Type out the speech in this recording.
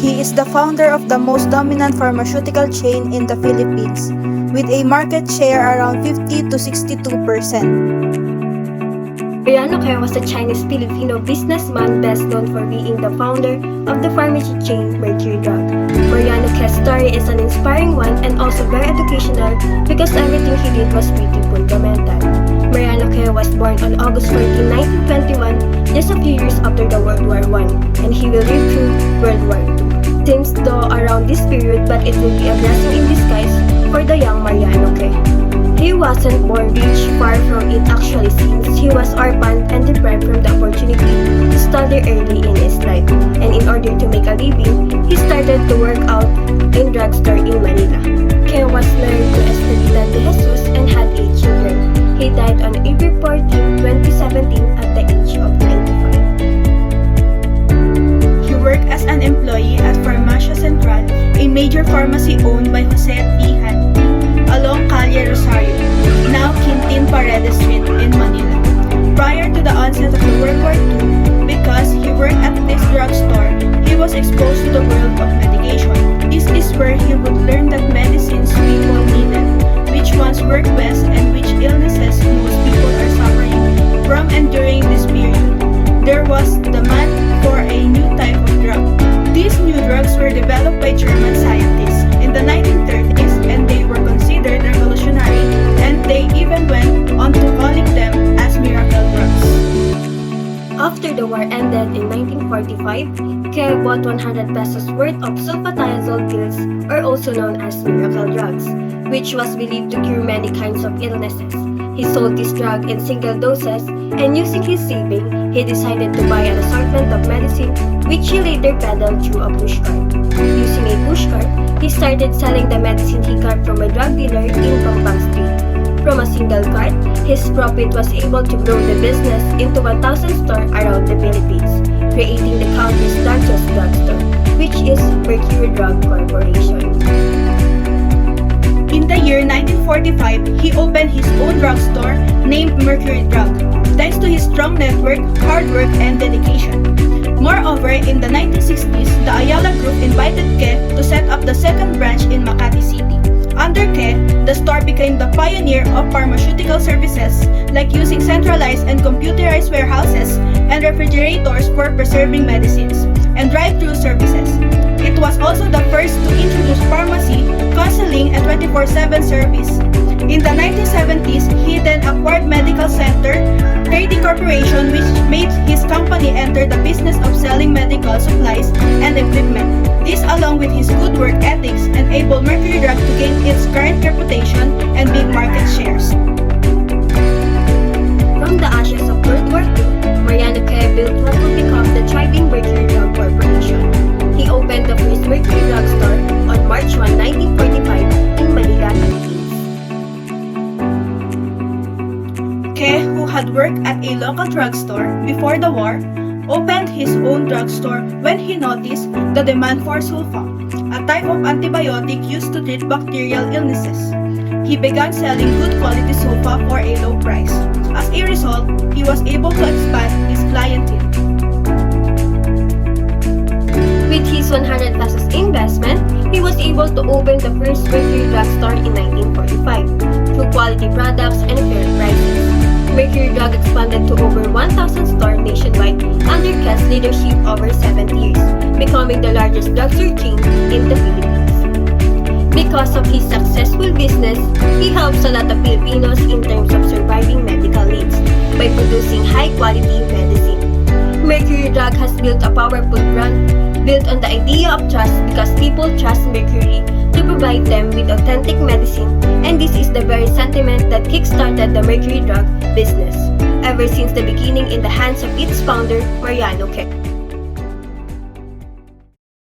He is the founder of the most dominant pharmaceutical chain in the Philippines, with a market share around 50 to 62%. Mercury was a Chinese-Filipino businessman best known for being the founder of the pharmacy chain Mercury Drug. Mercury's story is an inspiring one and also very educational because everything he did was pretty fundamental. Mercury was born on August 14, 1921, just a few years after the World War I, and he will live through World War II. Seems though around this period, but it will be a blessing in disguise for the young Mercury. He wasn't born rich, far from it actually, since he was orphaned and deprived from the opportunity to study early in his life. And in order to make a living, he started to work out in drugstore in Manila. Ken was married to Estelita de Jesus and had 8 children. He died on April 14, 2017 at the age of 95. He worked as an employee at Farmacia Central, a major pharmacy owned by Jose P. Hanti, along Calle Rosario, now Quintin Paredes Street in Manila. Prior to the onset of the World War II, because he worked at this drugstore, he was exposed to the world of medication. This is where he would learn that medicines people needed, which ones work best, and which illnesses most people are suffering from. And during this period, there was demand for a new type of drug. These new drugs were developed by German scientists in the 1930s, and they were considered revolutionary, and they even went on to calling them as miracle drugs. After the war ended in 1945, Ke bought 100 pesos worth of sulfathiazole pills, or also known as miracle drugs, which was believed to cure many kinds of illnesses. He sold this drug in single doses, and using his saving, he decided to buy an assortment of medicine, which he later peddled through a pushcart. Using a pushcart, he started selling the medicine he got from a drug dealer in Pampang Street. From a single cart, his profit was able to grow the business into 1,000 stores around the Philippines, creating the country's largest drugstore, which is Mercury Drug Corporation. In the year 1945, he opened his own drugstore named Mercury Drug, thanks to his strong network, hard work, and dedication. Moreover, in the 1960s, the Ayala Group invited Ke to set up the second branch in Makati City. Under Ke, the store became the pioneer of pharmaceutical services, like using centralized and computerized warehouses and refrigerators for preserving medicines, and drive-through services. It was also the first to introduce pharmacy, counseling, and 24/7 service. In the 1970s, he then acquired Medical Center Trading Corporation, which made his company enter the business of selling medical supplies and equipment. This, along with his good work ethics, enabled Mercury Drug to gain its current reputation and big market shares. From the ashes of World War II, Mercury built what would become the thriving Mercury Drug Corporation. He opened the first Mercury Drug store on March 1, 1945 in Manila, Philippines. Ke, who had worked at a local drugstore before the war, opened his own drugstore when he noticed the demand for sulfa, a type of antibiotic used to treat bacterial illnesses. He began selling good quality sulfa for a low price. As a result, he was able to expand his clientele. With his 100 pesos investment, he was able to open the first Mercury drugstore in 1945 through quality products and fair prices. Mercury Drug expanded to over 1,000 stores nationwide under Ke's leadership over 7 years, becoming the largest drugstore chain in the Philippines. Because of his successful business, he helps a lot of Filipinos in terms of surviving medical needs by producing high-quality medicine. Mercury Drug has built a powerful brand built on the idea of trust because people trust Mercury to provide them with authentic medicine, and this is the very sentiment that kickstarted the Mercury Drug business ever since the beginning in the hands of its founder, Ke.